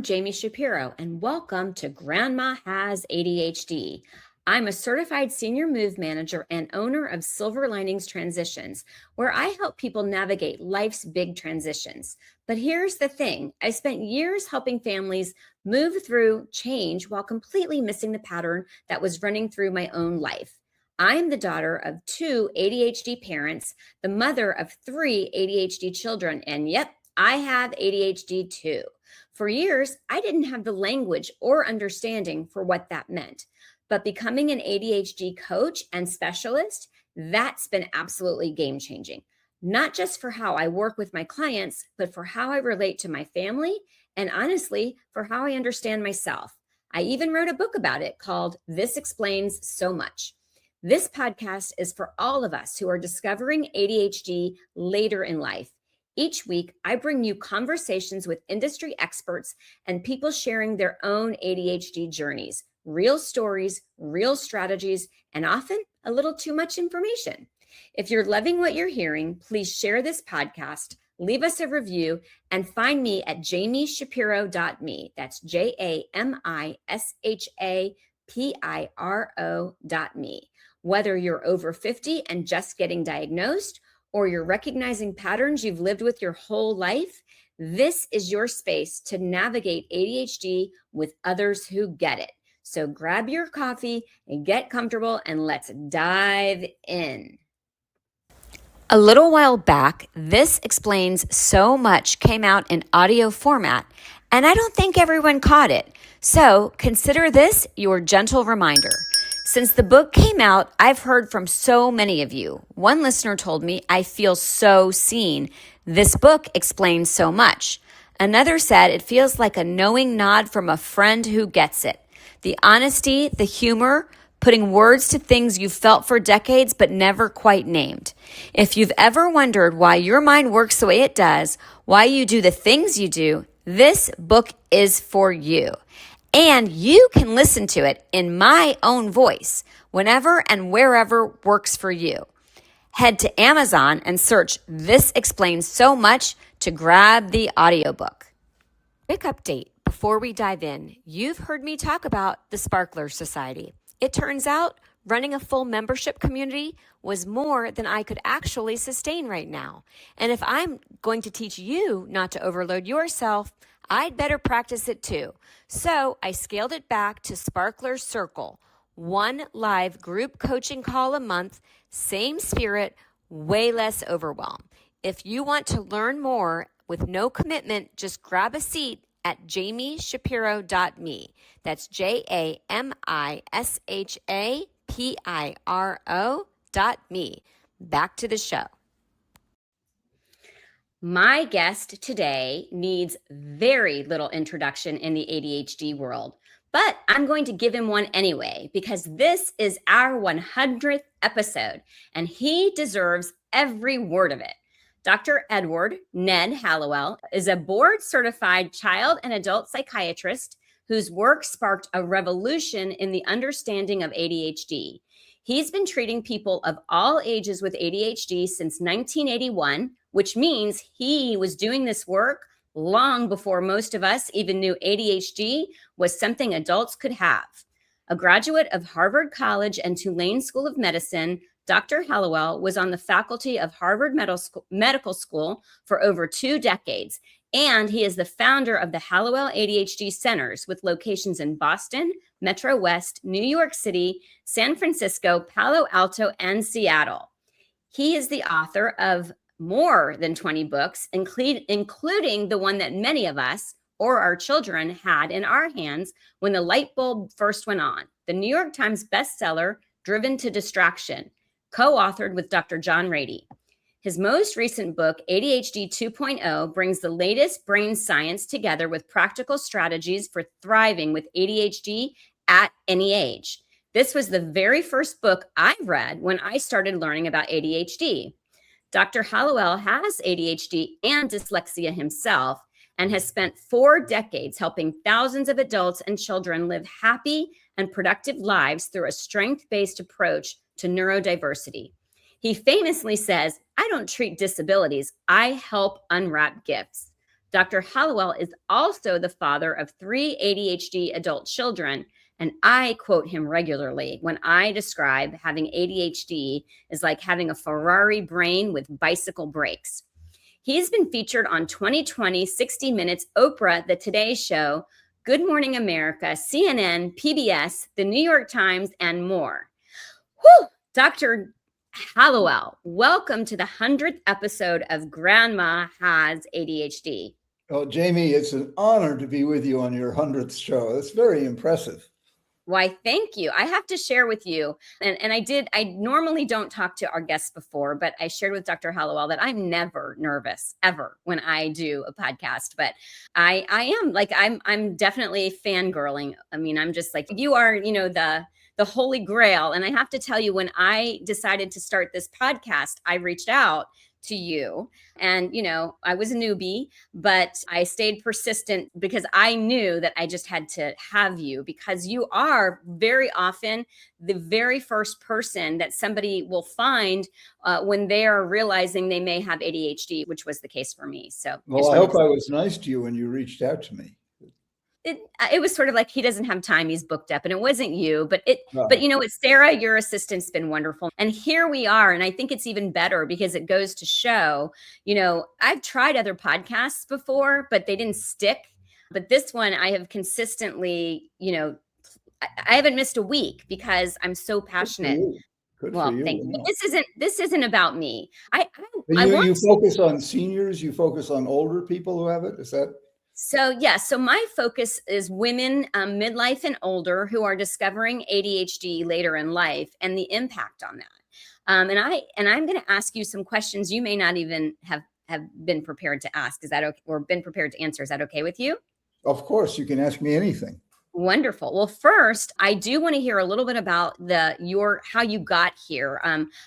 Jami Shapiro, and welcome to Grandma Has ADHD. I'm a certified senior move manager and owner of Silver Linings Transitions, where I help people navigate life's big transitions. But here's the thing. I spent years helping families move through change while completely missing the pattern that was running through my own life. I am the daughter of 2 ADHD parents, the mother of 3 ADHD children, and yep, I have ADHD too. For years, I didn't have the language or understanding for what that meant. But becoming an ADHD coach and specialist, that's been absolutely game-changing. Not just for how I work with my clients, but for how I relate to my family, and honestly, for how I understand myself. I even wrote a book about it called This Explains So Much. This podcast is for all of us who are discovering ADHD later in life. Each week, I bring you conversations with industry experts and people sharing their own ADHD journeys, real stories, real strategies, and often a little too much information. If you're loving what you're hearing, please share this podcast, leave us a review, and find me at jamishapiro.me. That's JamiShapiro.me. Whether you're over 50 and just getting diagnosed, or you're recognizing patterns you've lived with your whole life, this is your space to navigate ADHD with others who get it. So grab your coffee and get comfortable, and let's dive in. A little while back, This Explains So Much came out in audio format, and I don't think everyone caught it. So consider this your gentle reminder. Since the book came out, I've heard from so many of you. One listener told me, I feel so seen. This book explains so much. Another said, it feels like a knowing nod from a friend who gets it. The honesty, the humor, putting words to things you've felt for decades but never quite named. If you've ever wondered why your mind works the way it does, why you do the things you do, this book is for you. And you can listen to it in my own voice whenever and wherever works for you. Head to Amazon and search This Explains So Much to grab the audiobook. Quick update before we dive in. You've heard me talk about the Sparkler Society. It turns out running a full membership community was more than I could actually sustain right now. And if I'm going to teach you not to overload yourself, I'd better practice it too. So I scaled it back to Sparkler Circle, 1 live group coaching call a month, same spirit, way less overwhelm. If you want to learn more with no commitment, just grab a seat at jamishapiro.me. That's JamiShapiro.me. Back to the show. My guest today needs very little introduction in the ADHD world, but I'm going to give him one anyway because this is our 100th episode and he deserves every word of it. Dr. Edward Ned Hallowell is a board-certified child and adult psychiatrist whose work sparked a revolution in the understanding of ADHD. He's been treating people of all ages with ADHD since 1981, which means he was doing this work long before most of us even knew ADHD was something adults could have. A graduate of Harvard College and Tulane School of Medicine, Dr. Hallowell was on the faculty of Harvard Medical School for over 2 decades, and he is the founder of the Hallowell ADHD Centers with locations in Boston, Metro West, New York City, San Francisco, Palo Alto, and Seattle. He is the author of more than 20 books, including the one that many of us or our children had in our hands when the light bulb first went on, the New York Times bestseller, Driven to Distraction, co-authored with Dr. John Rady. His most recent book, ADHD 2.0, brings the latest brain science together with practical strategies for thriving with ADHD at any age. This was the very first book I read when I started learning about ADHD. Dr. Hallowell has ADHD and dyslexia himself and has spent 4 decades helping thousands of adults and children live happy and productive lives through a strength-based approach to neurodiversity. He famously says, I don't treat disabilities, I help unwrap gifts. Dr. Hallowell is also the father of 3 ADHD adult children. And I quote him regularly when I describe having ADHD is like having a Ferrari brain with bicycle brakes. He's been featured on 2020, 60 Minutes, Oprah, The Today Show, Good Morning America, CNN, PBS, The New York Times, and more. Whew! Dr. Hallowell, welcome to the 100th episode of Grandma Has ADHD. Oh, Jami, it's an honor to be with you on your 100th show. That's very impressive. Why, thank you. I have to share with you, and I normally don't talk to our guests before, but I shared with Dr. Hallowell that I'm never nervous ever when I do a podcast, but I am like, I'm definitely fangirling. I mean, I'm just like, you are, the holy grail. And I have to tell you, when I decided to start this podcast, I reached out to you. And, I was a newbie, but I stayed persistent because I knew that I just had to have you, because you are very often the very first person that somebody will find when they are realizing they may have ADHD, which was the case for me. So, well, I hope I was nice to you when you reached out to me. It was sort of like, he doesn't have time, he's booked up, and it wasn't you, but you know what, Sarah, your assistant's been wonderful. And here we are. And I think it's even better because it goes to show, I've tried other podcasts before, but they didn't stick. But this one I have consistently, I haven't missed a week because I'm so passionate. Good for you. Thank you. This isn't about me. You focus on seniors, you focus on older people who have it. Is that? So my focus is women midlife and older who are discovering ADHD later in life and the impact on that. And I'm going to ask you some questions you may not even have been prepared to ask. Is that okay? Or been prepared to answer? Is that okay with you? Of course, you can ask me anything. Wonderful. Well, first, I do want to hear a little bit about how you got here.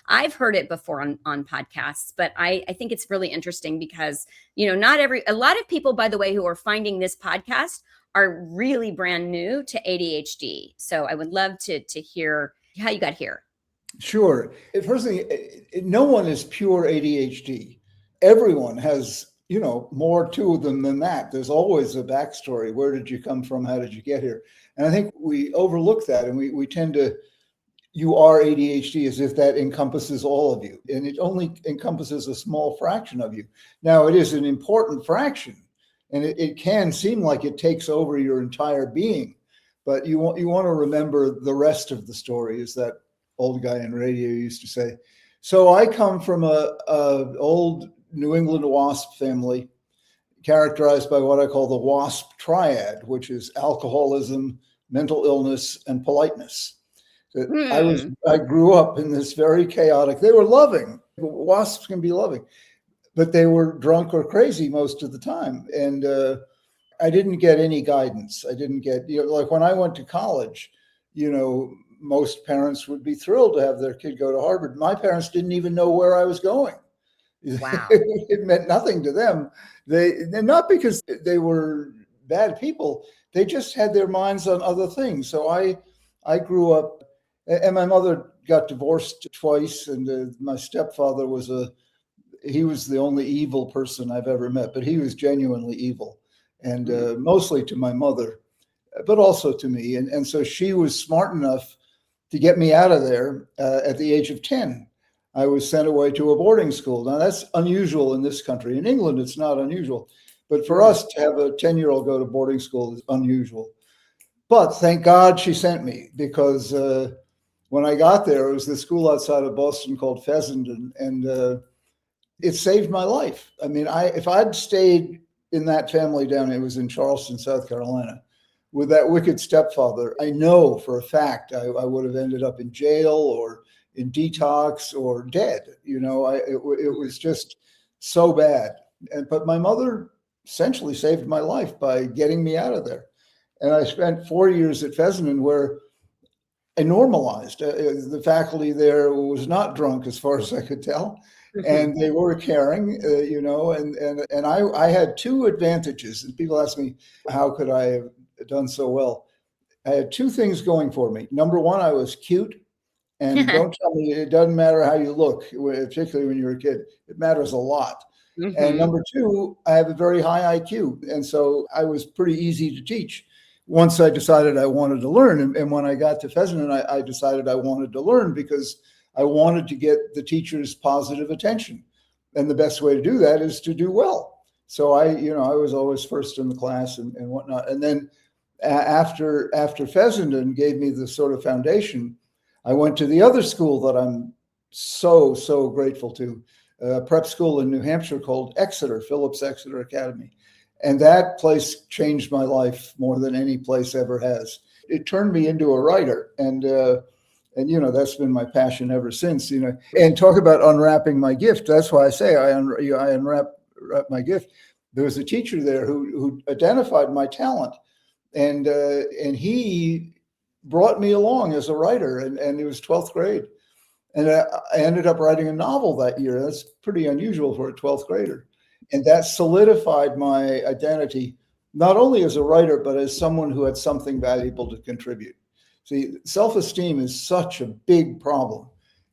I've heard it before on podcasts, but I think it's really interesting because, a lot of people, by the way, who are finding this podcast are really brand new to ADHD. So I would love to hear how you got here. Sure. First thing, no one is pure ADHD. Everyone has more to them than that. There's always a backstory. Where did you come from? How did you get here? And I think we overlook that, and we tend to, you are ADHD as if that encompasses all of you. And it only encompasses a small fraction of you. Now, it is an important fraction, and it can seem like it takes over your entire being. But you want to remember the rest of the story, as that old guy in radio used to say. So I come from a old New England WASP family, characterized by what I call the WASP triad, which is alcoholism, mental illness, and politeness. I grew up in this very chaotic. They were loving. WASPs can be loving, but they were drunk or crazy most of the time. And I didn't get any guidance. I didn't get, like when I went to college, most parents would be thrilled to have their kid go to Harvard. My parents didn't even know where I was going. Wow. It meant nothing to them. Not because they were bad people. They just had their minds on other things. So I grew up, and my mother got divorced twice, and my stepfather was the only evil person I've ever met, but he was genuinely evil, and mostly to my mother, but also to me. And so she was smart enough to get me out of there at the age of 10. I was sent away to a boarding school. Now, that's unusual in this country. In England, it's not unusual. But for us to have a 10-year-old go to boarding school is unusual. But thank God she sent me, because when I got there, it was the school outside of Boston called Fessenden, and it saved my life. I mean, if I'd stayed in that family down, it was in Charleston, South Carolina, with that wicked stepfather, I know for a fact I would have ended up in jail or in detox or dead. It was just so bad. But my mother essentially saved my life by getting me out of there. And I spent 4 years at Fessenden where I normalized. The faculty there was not drunk as far as I could tell. And they were caring, and I had two advantages. And people ask me, how could I have done so well? I had two things going for me. Number one, I was cute. And don't tell me it doesn't matter how you look, particularly when you're a kid. It matters a lot. And Mm-hmm. number two, I have a very high IQ. And so I was pretty easy to teach once I decided I wanted to learn. And when I got to Fessenden, I decided I wanted to learn because I wanted to get the teacher's positive attention. And the best way to do that is to do well. So I was always first in the class and whatnot. And then after Fessenden gave me the sort of foundation, I went to the other school that I'm so grateful to, a prep school in New Hampshire called Exeter, Phillips Exeter Academy. And that place changed my life more than any place ever has. It turned me into a writer. And that's been my passion ever since, and talk about unwrapping my gift. That's why I say I unwrap my gift. There was a teacher there who identified my talent, and he brought me along as a writer, and it was 12th grade. And I ended up writing a novel that year. That's pretty unusual for a 12th grader. And that solidified my identity, not only as a writer, but as someone who had something valuable to contribute. See, self-esteem is such a big problem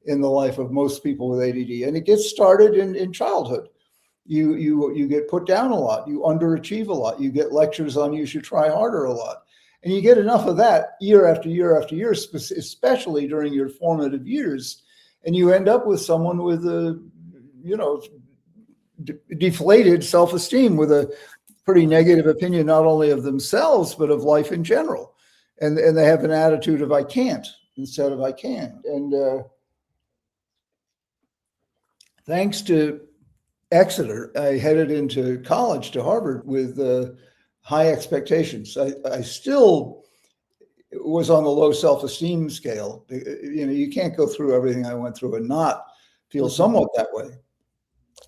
in the life of most people with ADD. And it gets started in childhood. You get put down a lot. You underachieve a lot. You get lectures on you should try harder a lot. And you get enough of that year after year after year, especially during your formative years. And you end up with someone with a, deflated self-esteem, with a pretty negative opinion, not only of themselves, but of life in general. And they have an attitude of I can't instead of I can. And thanks to Exeter, I headed into college to Harvard with high expectations. I still was on the low self-esteem scale. You can't go through everything I went through and not feel somewhat that way.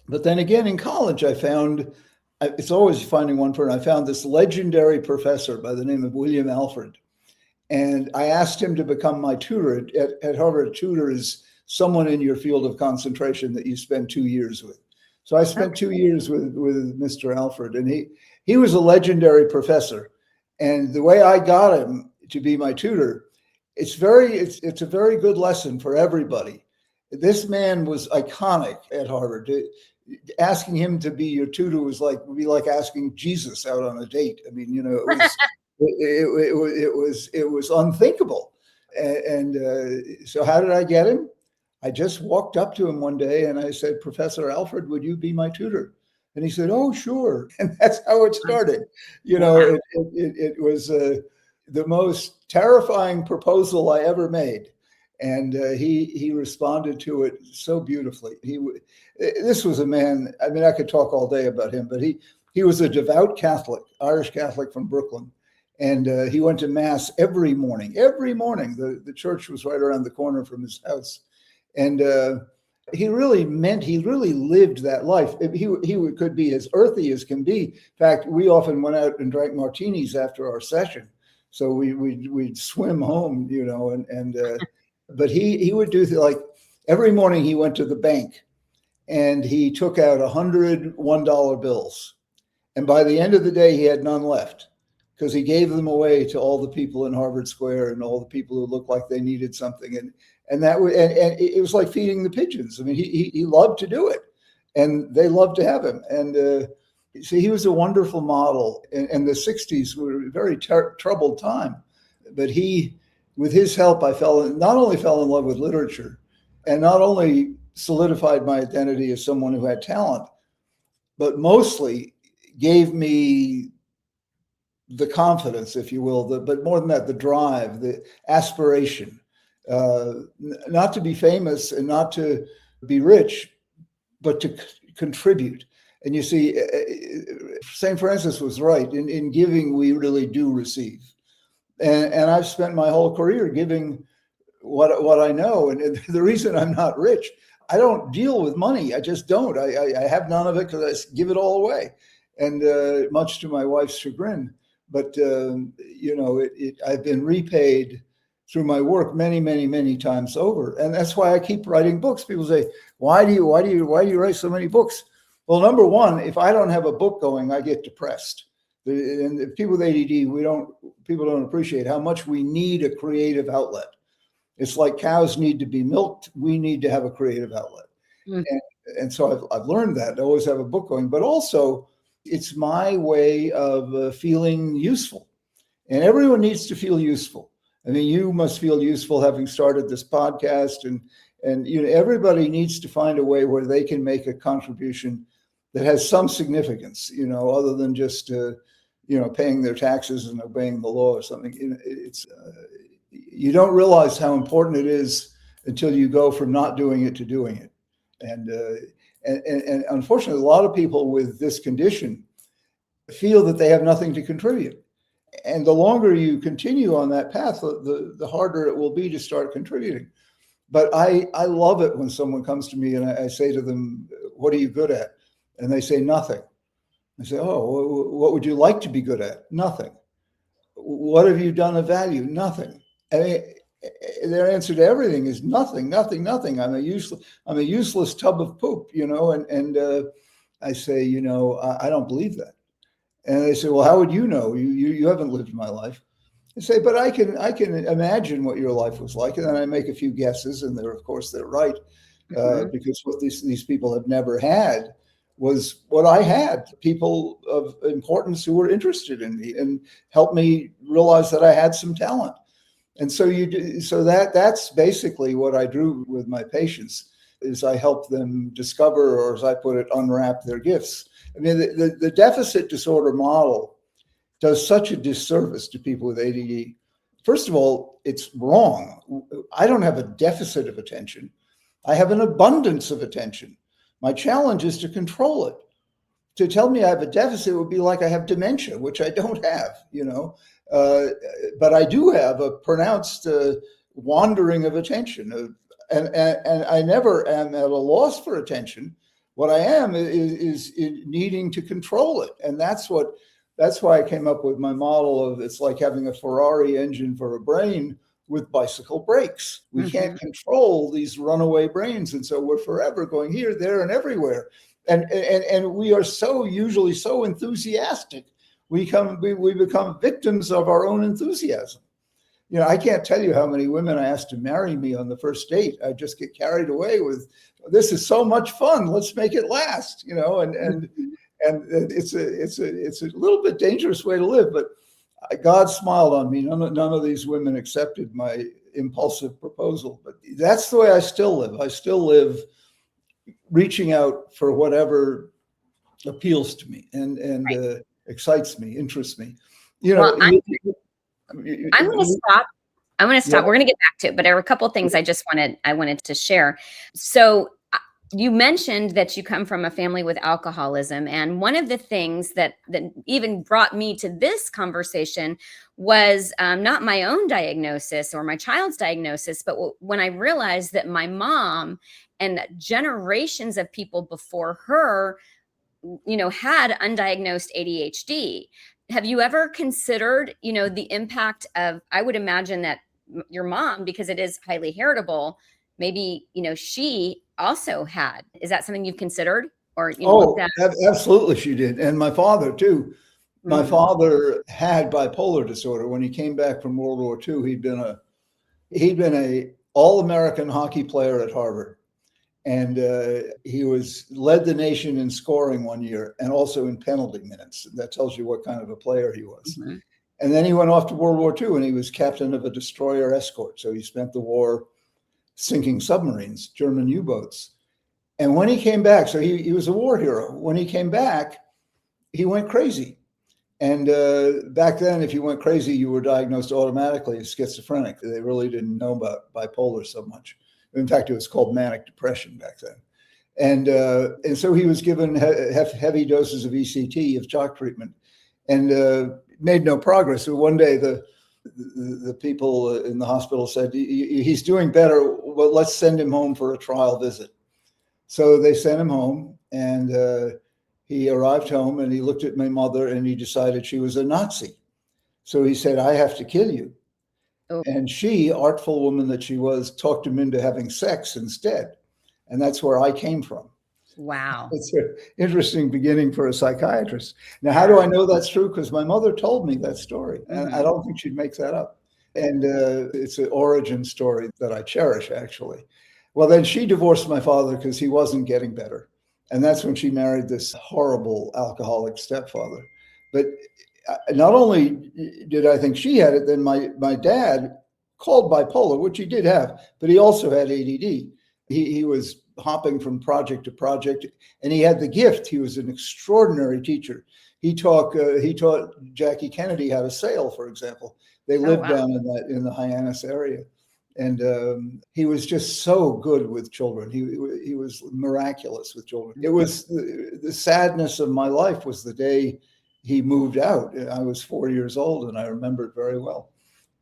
But then again, in college, I found, it's always finding one person. I found this legendary professor by the name of William Alfred. And I asked him to become my tutor. At Harvard, a tutor is someone in your field of concentration that you spend 2 years with. So I spent 2 years with Mr. Alfred, and he was a legendary professor. And the way I got him to be my tutor, it's a very good lesson for everybody. This man was iconic at Harvard. Asking him to be your tutor would be like asking Jesus out on a date. I mean, it was unthinkable. And so how did I get him? I just walked up to him one day and I said, Professor Alfred, would you be my tutor? And he said, oh, sure. And that's how it started. It was the most terrifying proposal I ever made. And he responded to it so beautifully. This was a man, I mean, I could talk all day about him, but he was a devout Catholic, Irish Catholic from Brooklyn. And he went to mass every morning. The church was right around the corner from his house. And he really lived that life. He could be as earthy as can be. In fact, we often went out and drank martinis after our session. So we'd swim home, but he would do like every morning he went to the bank and he took out 100 $1 bills. And by the end of the day, he had none left because he gave them away to all the people in Harvard Square and all the people who looked like they needed something. And it was like feeding the pigeons. I mean, he loved to do it and they loved to have him. And see, he was a wonderful model. And the 60s were a very troubled time, but with his help, I not only fell in love with literature and not only solidified my identity as someone who had talent, but mostly gave me the confidence, if you will, but more than that, the drive, the aspiration, not to be famous and not to be rich, but to contribute. And you see, St. Francis was right. In giving, we really do receive. And I've spent my whole career giving what I know. And the reason I'm not rich, I don't deal with money. I just don't. I have none of it because I give it all away, and much to my wife's chagrin. But I've been repaid through my work many times over, and that's why I keep writing books. People say, "Why do you write so many books?" Well, number one, if I don't have a book going, I get depressed. And people with ADD, people don't appreciate how much we need a creative outlet. It's like cows need to be milked. We need to have a creative outlet. Mm. And so I've learned that. I always have a book going, but also it's my way of feeling useful. And everyone needs to feel useful. I mean, you must feel useful having started this podcast, and everybody needs to find a way where they can make a contribution that has some significance, other than just paying their taxes and obeying the law or something. You don't realize how important it is until you go from not doing it to doing it. And unfortunately, a lot of people with this condition feel that they have nothing to contribute. And the longer you continue on that path, the harder it will be to start contributing. But I love it when someone comes to me and I say to them, what are you good at? And they say nothing. I say, oh, what would you like to be good at? Nothing. What have you done of value? Nothing. I mean, their answer to everything is nothing, nothing, nothing. I'm a useless tub of poop, and I say, I don't believe that. And they say, well, how would you know? You haven't lived my life. I say, but I can imagine what your life was like. And then I make a few guesses, and of course they're right, because what these people have never had was what I had. People of importance who were interested in me and helped me realize that I had some talent. And so that's basically what I do with my patients, is I help them discover, or as I put it, unwrap their gifts. I mean, the deficit disorder model does such a disservice to people with ADD. First of all, it's wrong. I don't have a deficit of attention. I have an abundance of attention. My challenge is to control it. To tell me I have a deficit would be like I have dementia, which I don't have, but I do have a pronounced wandering of attention, and I never am at a loss for attention. What I am is needing to control it, and that's why I came up with my model of, it's like having a Ferrari engine for a brain with bicycle brakes. We can't control these runaway brains, and so we're forever going here, there, and everywhere. And we are usually so enthusiastic. We become victims of our own enthusiasm. I can't tell you how many women I asked to marry me on the first date. I just get carried away with, this is so much fun, let's make it last. And it's a little bit dangerous way to live, but God smiled on me. None of these women accepted my impulsive proposal, but that's the way I still live. I still live reaching out for whatever appeals to me and right. Excites me, interests me. I'm going to stop. I'm going to stop. Yeah. We're going to get back to it, but there were a couple of things I wanted to share. So you mentioned that you come from a family with alcoholism, and one of the things that even brought me to this conversation was not my own diagnosis or my child's diagnosis, but when I realized that my mom and generations of people before her, had undiagnosed ADHD. Have you ever considered, the impact of, I would imagine that your mom, because it is highly heritable, maybe, she also had. Is that something you've considered? Or, absolutely she did. And my father too. My father had bipolar disorder. When he came back from World War II, he'd been a All-American hockey player at Harvard. And he led the nation in scoring one year and also in penalty minutes. That tells you what kind of a player he was. Mm-hmm. And then he went off to World War II and he was captain of a destroyer escort. So he spent the war sinking submarines, German U-boats. And when he came back, so he was a war hero. When he came back, he went crazy. And back then, if you went crazy, you were diagnosed automatically as schizophrenic. They really didn't know about bipolar so much. In fact, it was called manic depression back then. And so he was given heavy doses of ECT, of shock treatment, and made no progress. So one day the people in the hospital said, he's doing better, well, let's send him home for a trial visit. So they sent him home, and he arrived home and he looked at my mother and he decided she was a Nazi. So he said, I have to kill you. Oh. And she, artful woman that she was, talked him into having sex instead. And that's where I came from. Wow. It's an interesting beginning for a psychiatrist. Now, how do I know that's true? Because my mother told me that story. And I don't think she'd make that up. And it's an origin story that I cherish, actually. Well, then she divorced my father because he wasn't getting better. And that's when she married this horrible alcoholic stepfather. But not only did I think she had it, then my dad, called bipolar, which he did have, but he also had ADD. He was hopping from project to project, and he had the gift. He was an extraordinary teacher. He taught Jackie Kennedy how to sail, for example. They lived down in the Hyannis area. And he was just so good with children. He was miraculous with children. It was the sadness of my life was the day he moved out. I was 4 years old, and I remember it very well.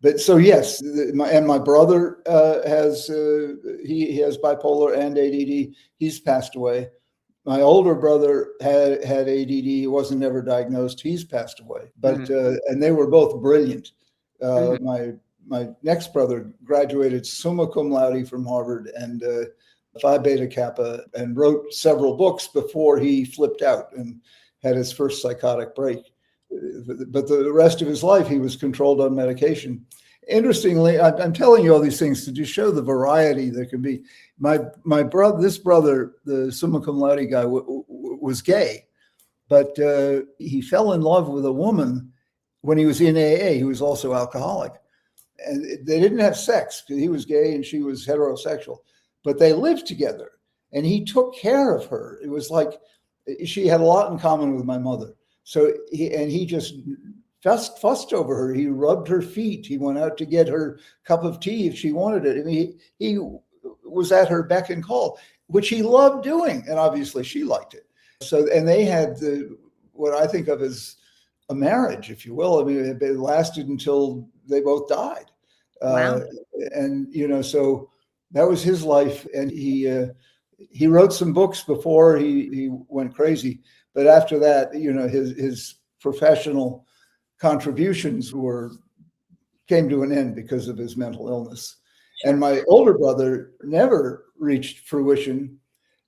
But so yes, my brother has bipolar and ADD. He's passed away. My older brother had ADD. He wasn't never diagnosed. He's passed away. But and they were both brilliant. My next brother graduated summa cum laude from Harvard and Phi Beta Kappa, and wrote several books before he flipped out and had his first psychotic break. But the rest of his life, he was controlled on medication. Interestingly, I'm telling you all these things to just show the variety there can be. My brother, the summa cum laude guy, was gay, but he fell in love with a woman when he was in AA. He was also alcoholic. And they didn't have sex because he was gay and she was heterosexual, but they lived together and he took care of her. It was like she had a lot in common with my mother. So he just fussed over her. He rubbed her feet. He went out to get her cup of tea if she wanted it. I mean, he was at her beck and call, which he loved doing. And obviously she liked it. So, and they had what I think of as a marriage, if you will. I mean, it lasted until they both died. Wow. And, so that was his life. And he wrote some books before he went crazy. But after that, his professional contributions came to an end because of his mental illness. And my older brother never reached fruition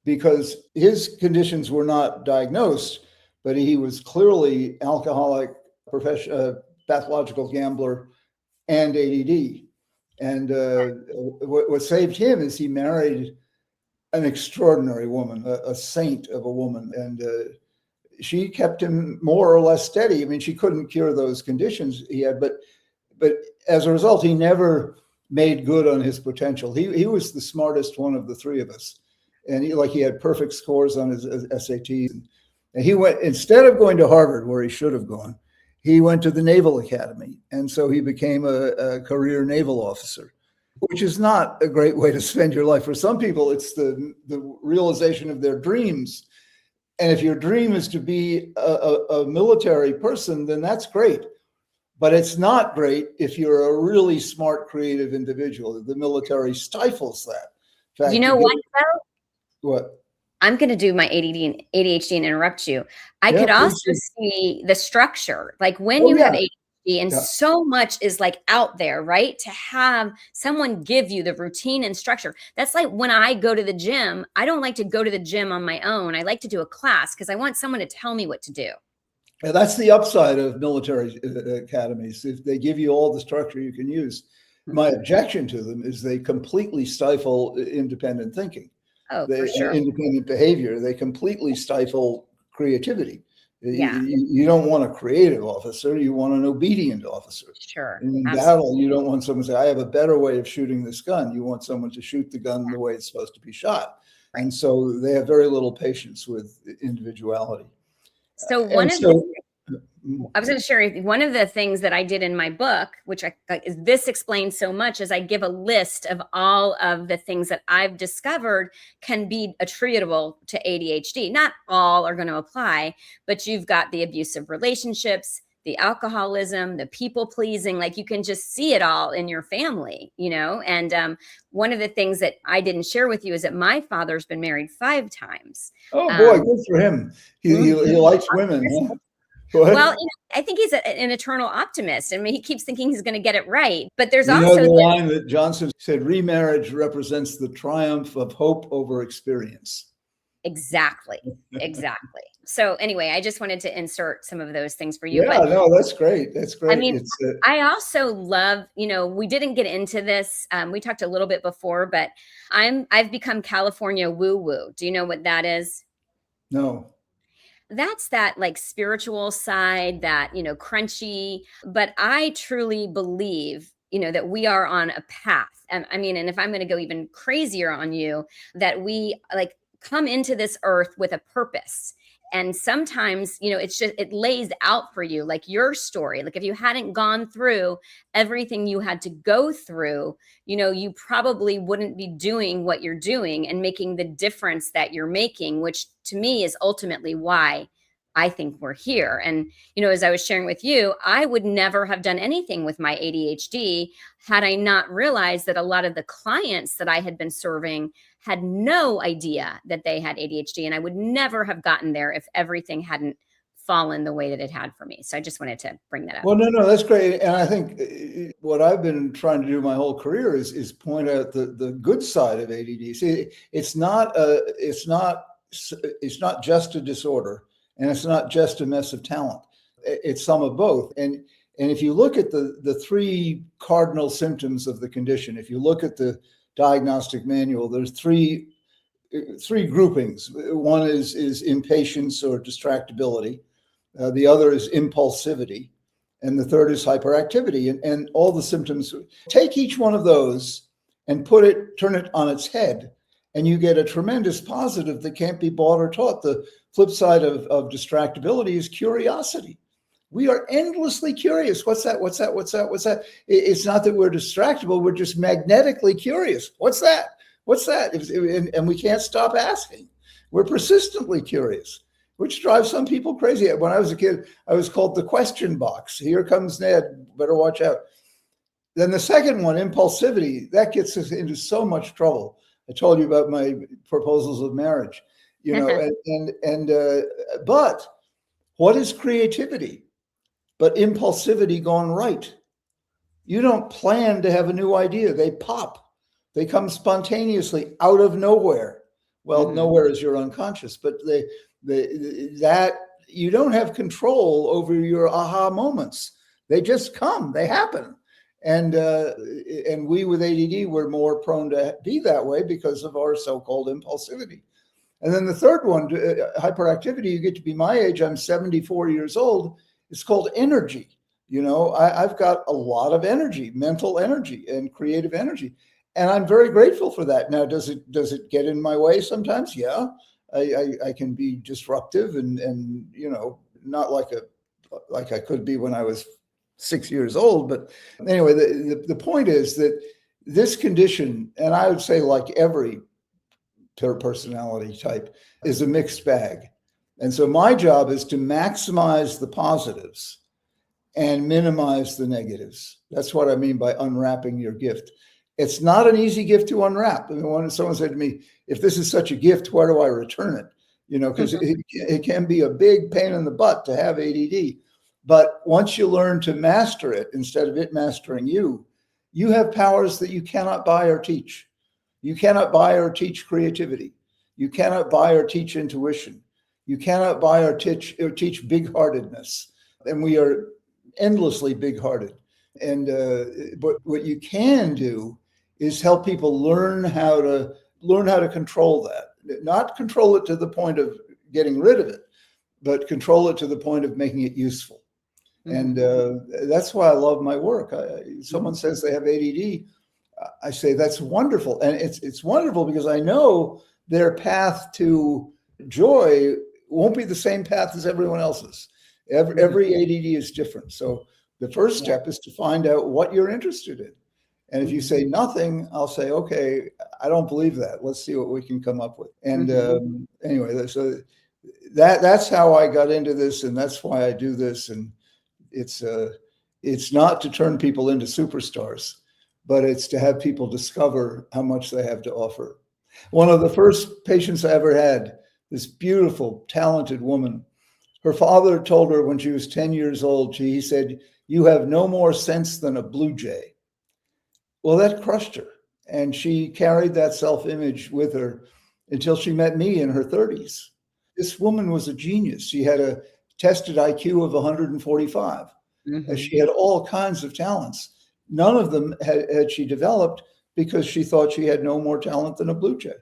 because his conditions were not diagnosed, but he was clearly alcoholic, pathological gambler, and ADD. And what saved him is he married an extraordinary woman, a saint of a woman. And she kept him more or less steady. I mean, she couldn't cure those conditions he had, but as a result, he never made good on his potential. He was the smartest one of the three of us. And he had perfect scores on his SATs. And he went, instead of going to Harvard, where he should have gone, he went to the Naval Academy. And so he became a career naval officer, which is not a great way to spend your life. For some people, it's the realization of their dreams. And if your dream is to be a military person, then that's great. But it's not great if you're a really smart, creative individual. The military stifles that. In fact, You know what, though? What? I'm going to do my ADD and ADHD and interrupt you. I Yeah, could please also do. see the structure, like when you have ADHD and so much is like out there, right? To have someone give you the routine and structure. That's like when I go to the gym, I don't like to go to the gym on my own. I like to do a class because I want someone to tell me what to do. And that's the upside of military academies. If they give you all the structure you can use. My objection to them is they completely stifle independent thinking. For sure. Independent behavior. They completely stifle creativity. Yeah. You don't want a creative officer. You want an obedient officer. Sure. And in Absolutely. battle, you don't want someone to say, I have a better way of shooting this gun. You want someone to shoot the gun the way it's supposed to be shot. Right. And so they have very little patience with individuality. So I was going to share one of the things that I did in my book, which this explains so much, is I give a list of all of the things that I've discovered can be attributable to ADHD. Not all are going to apply, but you've got the abusive relationships, the alcoholism, the people pleasing, like you can just see it all in your family, And one of the things that I didn't share with you is that my father's been married 5 times. Oh boy, good for him. He likes women. Huh? Well, I think he's an eternal optimist. I mean, he keeps thinking he's going to get it right. But there's also the line that Johnson said, remarriage represents the triumph of hope over experience. Exactly. Exactly. So anyway, I just wanted to insert some of those things for you. Yeah, But no, that's great. That's I great. mean, It's I also love, we didn't get into this. We talked a little bit before, but I've become California woo woo. Do you know what that is? no. That's that like spiritual side, that crunchy, but I truly believe that we are on a path. And I mean, and if I'm going to go even crazier on you, that we like come into this earth with a purpose. And sometimes it's just, it lays out for you like your story. Like if you hadn't gone through everything you had to go through, you probably wouldn't be doing what you're doing and making the difference that you're making, which to me is ultimately why I think we're here. And, as I was sharing with you, I would never have done anything with my ADHD had I not realized that a lot of the clients that I had been serving had no idea that they had ADHD. And I would never have gotten there if everything hadn't fallen the way that it had for me. So I just wanted to bring that up. Well, no, that's great. And I think what I've been trying to do my whole career is point out the good side of ADD. See, it's not just a disorder, and it's not just a mess of talent. It's some of both. And if you look at the three cardinal symptoms of the condition, if you look at the diagnostic manual, there's three groupings. One is impatience or distractibility. The other is impulsivity. And the third is hyperactivity. And all the symptoms, take each one of those and turn it on its head, and you get a tremendous positive that can't be bought or taught. The flip side of distractibility is curiosity. We are endlessly curious. What's that? What's that? What's that? What's that? It's not that we're distractible. We're just magnetically curious. What's that? What's that? And we can't stop asking. We're persistently curious, which drives some people crazy. When I was a kid, I was called the question box. Here comes Ned. Better watch out. Then the second one, impulsivity, that gets us into so much trouble. I told you about my proposals of marriage, but what is creativity but impulsivity gone right? You don't plan to have a new idea. They pop. They come spontaneously out of nowhere. Well, nowhere is your unconscious, but that you don't have control over your aha moments. They just come. They happen. And we with ADD, we're more prone to be that way because of our so-called impulsivity. And then the third one, hyperactivity, you get to be my age, I'm 74 years old. It's called energy. I've got a lot of energy, mental energy and creative energy. And I'm very grateful for that. Now, does it get in my way sometimes? Yeah, I can be disruptive and not like I could be when I was 6 years old. But anyway, the point is that this condition, and I would say like every personality type, is a mixed bag. And so my job is to maximize the positives and minimize the negatives. That's what I mean by unwrapping your gift. It's not an easy gift to unwrap. I mean, when someone said to me, if this is such a gift, why do I return it? Because it can be a big pain in the butt to have ADD. But once you learn to master it, instead of it mastering you, you have powers that you cannot buy or teach. You cannot buy or teach creativity. You cannot buy or teach intuition. You cannot buy or teach big-heartedness. And we are endlessly big-hearted. And but what you can do is help people learn how to control that. Not control it to the point of getting rid of it, but control it to the point of making it useful. And that's why I love my work. Someone says they have ADD, I say that's wonderful, and it's wonderful because I know their path to joy won't be the same path as everyone else's. Every ADD is different. So the first step is to find out what you're interested in. And if you say nothing, I'll say, okay, I don't believe that. Let's see what we can come up with. And anyway, so that's how I got into this, and that's why I do this. And it's not to turn people into superstars, but it's to have people discover how much they have to offer. One of the first patients I ever had, this beautiful, talented woman, her father told her when she was 10 years old, he said, "You have no more sense than a blue jay." Well, that crushed her. And she carried that self-image with her until she met me in her 30s. This woman was a genius. She had a tested IQ of 145. She had all kinds of talents. None of them had she developed because she thought she had no more talent than a blue jay.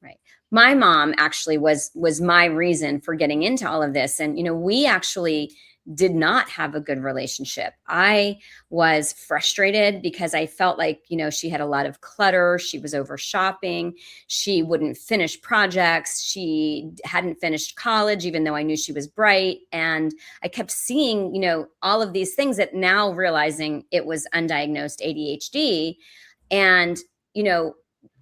Right. My mom actually was my reason for getting into all of this. And, we actually did not have a good relationship. I was frustrated because I felt like, she had a lot of clutter. She was over shopping. She wouldn't finish projects. She hadn't finished college, even though I knew she was bright. And I kept seeing, all of these things that now realizing it was undiagnosed ADHD. And,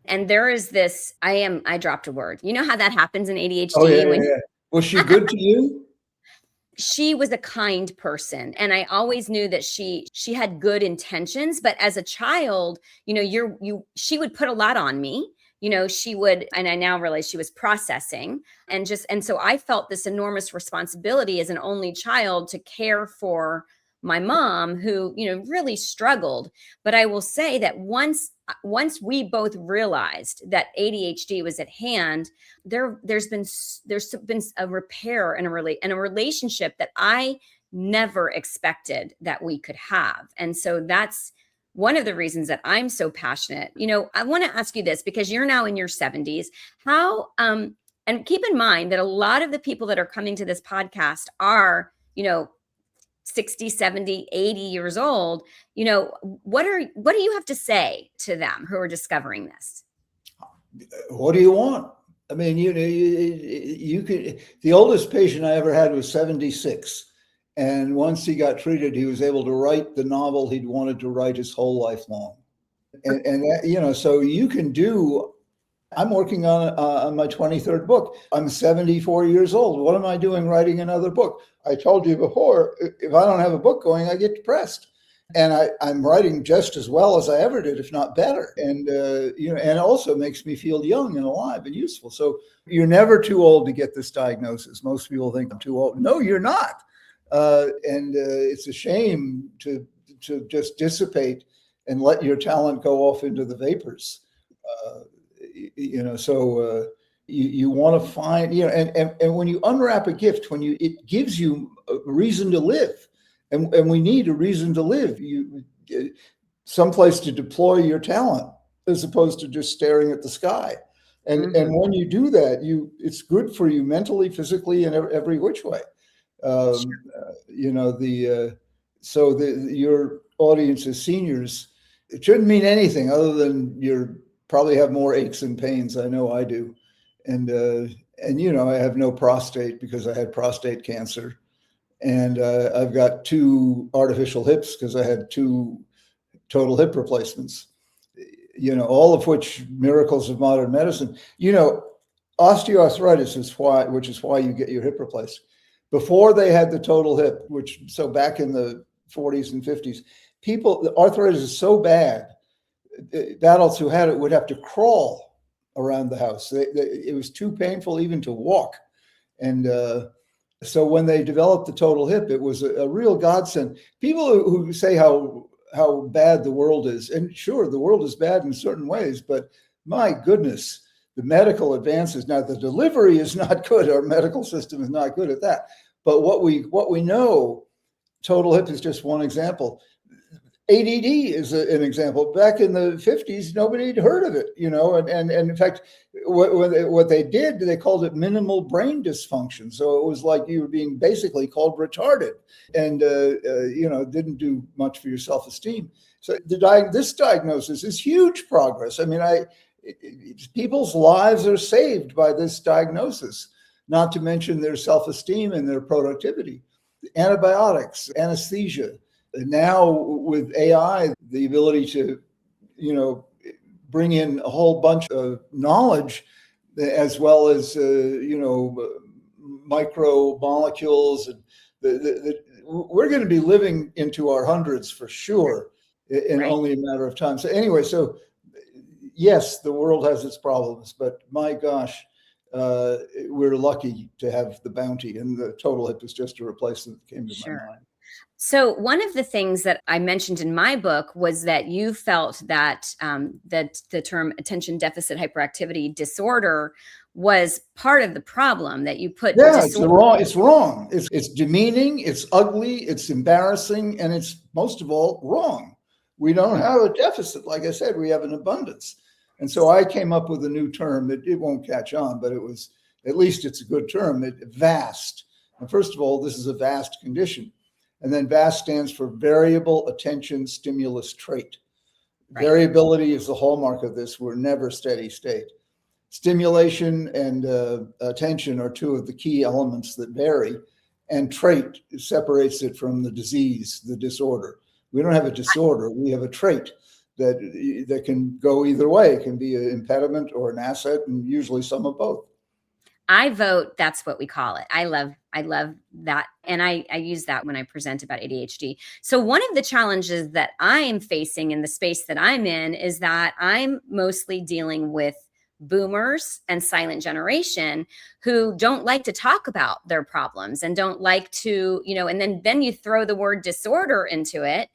and there is this, I dropped a word. You know how that happens in ADHD? Oh, yeah. Was she good to you? She was a kind person. And I always knew that she had good intentions. But as a child, she would put a lot on me. She would, and I now realize she was processing and so I felt this enormous responsibility as an only child to care for my mom, who, really struggled. But I will say that once we both realized that ADHD was at hand, there's been a repair and a relationship that I never expected that we could have. And so that's one of the reasons that I'm so passionate. I want to ask you this, because you're now in your 70s. How, and keep in mind that a lot of the people that are coming to this podcast are, 60, 70, 80 years old. What do you have to say to them who are discovering this? What do you want? I mean, you could, the oldest patient I ever had was 76. And once he got treated, he was able to write the novel he'd wanted to write his whole life long. And that, so you can do, I'm working on my 23rd book. I'm 74 years old. What am I doing writing another book? I told you before, if I don't have a book going, I get depressed. And I'm writing just as well as I ever did, if not better. And, and it also makes me feel young and alive and useful. So you're never too old to get this diagnosis. Most people think I'm too old. No, you're not. And it's a shame to just dissipate and let your talent go off into the vapors. So you want to find, and when you unwrap a gift, it gives you a reason to live. And we need a reason to live. Someplace to deploy your talent as opposed to just staring at the sky. And when you do that, it's good for you mentally, physically, and every which way. Your audience is seniors. It shouldn't mean anything other than you probably have more aches and pains. I know I do. And I have no prostate because I had prostate cancer. And I've got 2 artificial hips because I had 2 total hip replacements, all of which miracles of modern medicine. Osteoarthritis which is why you get your hip replaced. Before they had the total hip, so back in the 40s and 50s, the arthritis is so bad, adults who had it would have to crawl around the house. It was too painful even to walk. And so when they developed the total hip, it was a real godsend. People who say how bad the world is, and sure, the world is bad in certain ways, but my goodness, the medical advances. Now, the delivery is not good. Our medical system is not good at that. But what we know, total hip is just one example. ADD is an example. Back in the 50s, nobody had heard of it, and in fact, what they did, they called it minimal brain dysfunction. So it was like you were being basically called retarded and, didn't do much for your self-esteem. So this diagnosis is huge progress. I mean, people's lives are saved by this diagnosis, not to mention their self-esteem and their productivity. Antibiotics, anesthesia. And now with AI, the ability to, bring in a whole bunch of knowledge as well as, micromolecules. And we're going to be living into our hundreds for sure in only a matter of time. So anyway, yes, the world has its problems, but my gosh, we're lucky to have the bounty, and the total hip is just a replacement that came to my mind. So one of the things that I mentioned in my book was that you felt that that the term attention deficit hyperactivity disorder was part of the problem, that you put Yeah, it's disorder. wrong. It's wrong. It's demeaning. It's ugly. It's embarrassing, and it's most of all wrong. We don't have a deficit, like I said. We have an abundance, and so I came up with a new term. It won't catch on, but it was at least it's a good term. Vast. And first of all, this is a vast condition, and then VAST stands for variable attention stimulus trait. Right. Variability is the hallmark of this. We're never steady state. Stimulation and attention are two of the key elements that vary, and trait separates it from the disease, the disorder. We don't have a disorder, we have a trait that can go either way. It can be an impediment or an asset, and usually some of both. I vote that's what we call it. I love that. And I use that when I present about ADHD. So one of the challenges that I am facing in the space that I'm in is that I'm mostly dealing with boomers and silent generation who don't like to talk about their problems and don't like to, and then you throw the word disorder into it.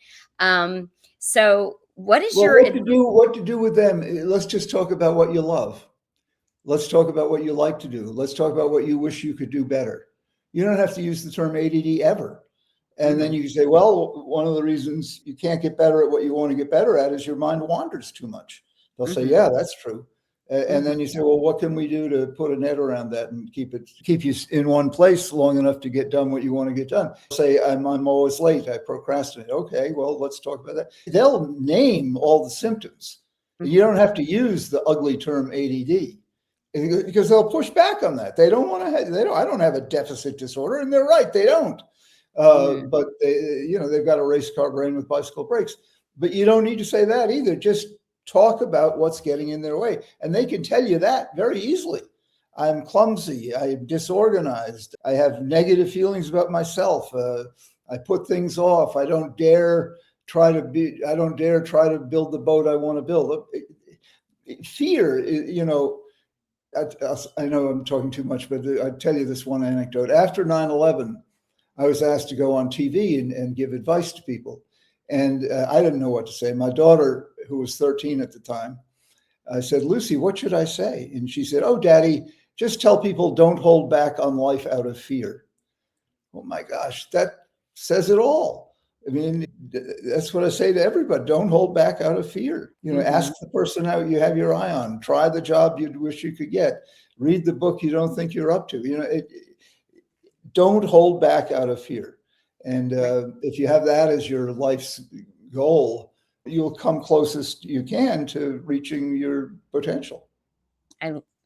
So what is your what to do with them? Let's just talk about what you love. Let's talk about what you like to do. Let's talk about what you wish you could do better. You don't have to use the term ADD ever. And then you can say, well, one of the reasons you can't get better at what you want to get better at is your mind wanders too much. They'll say, yeah, that's true. And then you say, well, what can we do to put a net around that and keep you in one place long enough to get done what you want to get done? Say, I'm always late. I procrastinate. Okay, well, let's talk about that. They'll name all the symptoms. You don't have to use the ugly term ADD. Because they'll push back on that. They don't want to. I don't have a deficit disorder, and they're right. They don't. But they've got a race car brain with bicycle brakes. But you don't need to say that either. Just talk about what's getting in their way, and they can tell you that very easily. I'm clumsy. I'm disorganized. I have negative feelings about myself. I put things off. I don't dare try to build the boat I want to build. Fear, I know I'm talking too much, but I'll tell you this one anecdote. After 9/11, I was asked to go on TV and give advice to people. And I didn't know what to say. My daughter, who was 13 at the time, I said, Lucy, what should I say? And she said, oh, Daddy, just tell people don't hold back on life out of fear. Oh, my gosh, that says it all. I mean, that's what I say to everybody. Don't hold back out of fear. Ask the person out you have your eye on. Try the job you'd wish you could get. Read the book you don't think you're up to. Don't hold back out of fear. And if you have that as your life's goal, you'll come closest you can to reaching your potential.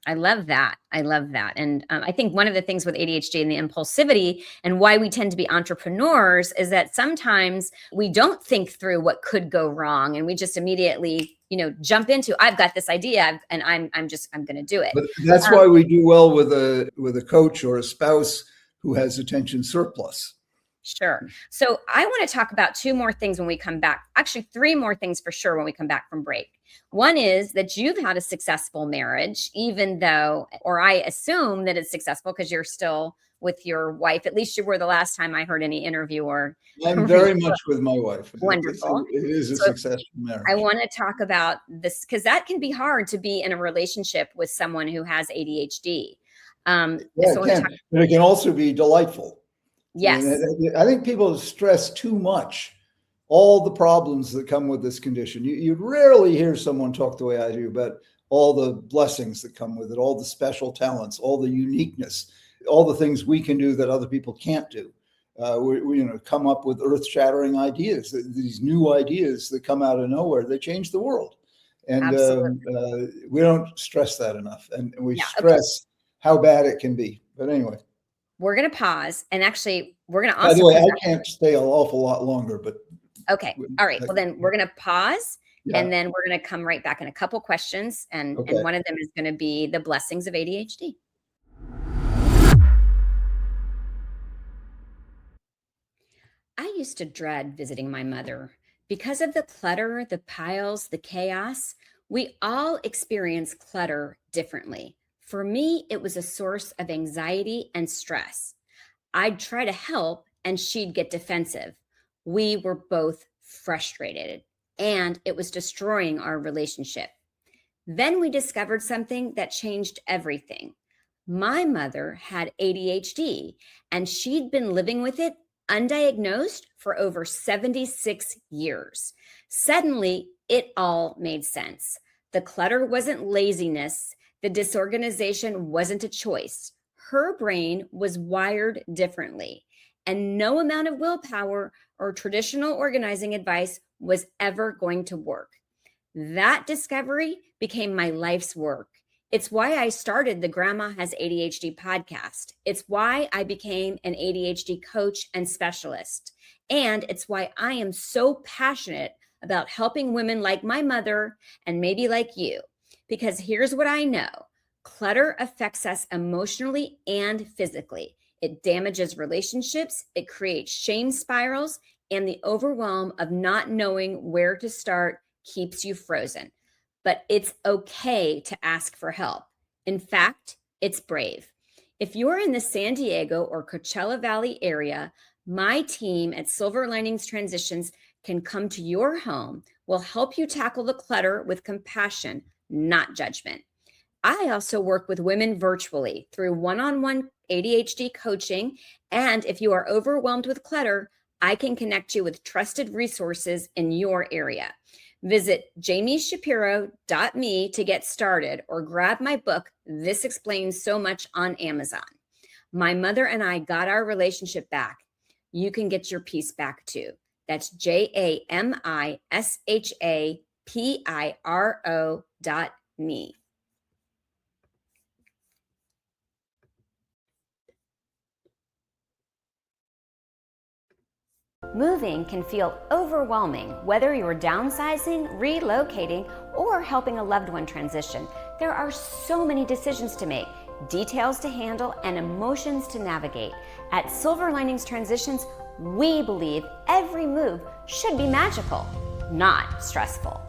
I love that. I love that. And I think one of the things with ADHD and the impulsivity and why we tend to be entrepreneurs is that sometimes we don't think through what could go wrong. And we just immediately, jump into, I've got this idea and I'm going to do it. But that's why we do well with a coach or a spouse who has attention surplus. Sure. So I want to talk about two more things when we come back. Actually, three more things for sure when we come back from break. One is that you've had a successful marriage, even though, or I assume that it's successful because you're still with your wife. At least you were the last time I heard any interview or. I'm very much with my wife. Wonderful. It is a successful marriage. I want to talk about this because that can be hard to be in a relationship with someone who has ADHD. But it can also be delightful. Yes. I think people stress too much all the problems that come with this condition. You'd rarely hear someone talk the way I do about all the blessings that come with it, all the special talents, all the uniqueness, all the things we can do that other people can't do. We come up with earth-shattering ideas, these new ideas that come out of nowhere. They change the world. And we don't stress that enough. And we stress how bad it can be. But anyway. We're going to pause, and actually, we're going to also. By the way, I can't stay an awful lot longer, but. Okay. All right. Well, then we're going to pause, and then we're going to come right back in a couple questions, and one of them is going to be the blessings of ADHD. I used to dread visiting my mother. Because of the clutter, the piles, the chaos, we all experience clutter differently. For me, it was a source of anxiety and stress. I'd try to help and she'd get defensive. We were both frustrated, and it was destroying our relationship. Then we discovered something that changed everything. My mother had ADHD, and she'd been living with it undiagnosed for over 76 years. Suddenly, it all made sense. The clutter wasn't laziness. The disorganization wasn't a choice. Her brain was wired differently, and no amount of willpower or traditional organizing advice was ever going to work. That discovery became my life's work. It's why I started the Grandma Has ADHD podcast. It's why I became an ADHD coach and specialist. And it's why I am so passionate about helping women like my mother and maybe like you. Because here's what I know. Clutter affects us emotionally and physically. It damages relationships, it creates shame spirals, and the overwhelm of not knowing where to start keeps you frozen. But it's okay to ask for help. In fact, it's brave. If you're in the San Diego or Coachella Valley area, my team at Silver Linings Transitions can come to your home. We'll help you tackle the clutter with compassion, not judgment. I also work with women virtually through one-on-one ADHD coaching. And if you are overwhelmed with clutter, I can connect you with trusted resources in your area. Visit jamishapiro.me to get started or grab my book, This Explains So Much, on Amazon. My mother and I got our relationship back. You can get your peace back too. That's JAMISHAPIRO.me. Moving can feel overwhelming, whether you're downsizing, relocating, or helping a loved one transition. There are so many decisions to make, details to handle, and emotions to navigate. At Silver Linings Transitions, we believe every move should be magical, not stressful.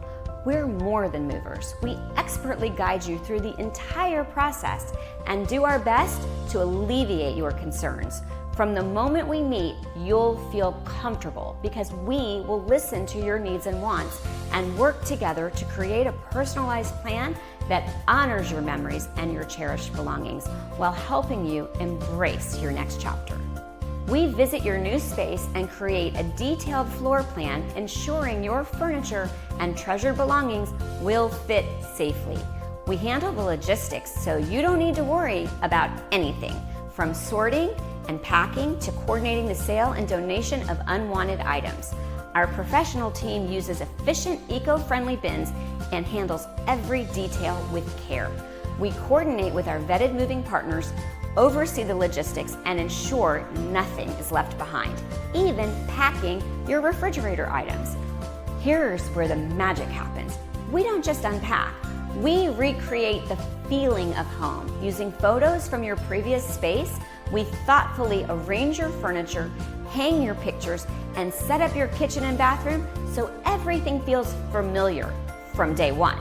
We're more than movers. We expertly guide you through the entire process and do our best to alleviate your concerns. From the moment we meet, you'll feel comfortable because we will listen to your needs and wants and work together to create a personalized plan that honors your memories and your cherished belongings while helping you embrace your next chapter. We visit your new space and create a detailed floor plan, ensuring your furniture and treasured belongings will fit safely. We handle the logistics so you don't need to worry about anything, from sorting and packing to coordinating the sale and donation of unwanted items. Our professional team uses efficient, eco-friendly bins and handles every detail with care. We coordinate with our vetted moving partners, oversee the logistics, and ensure nothing is left behind, even packing your refrigerator items. Here's where the magic happens. We don't just unpack. We recreate the feeling of home. Using photos from your previous space, we thoughtfully arrange your furniture, hang your pictures, and set up your kitchen and bathroom so everything feels familiar from day one.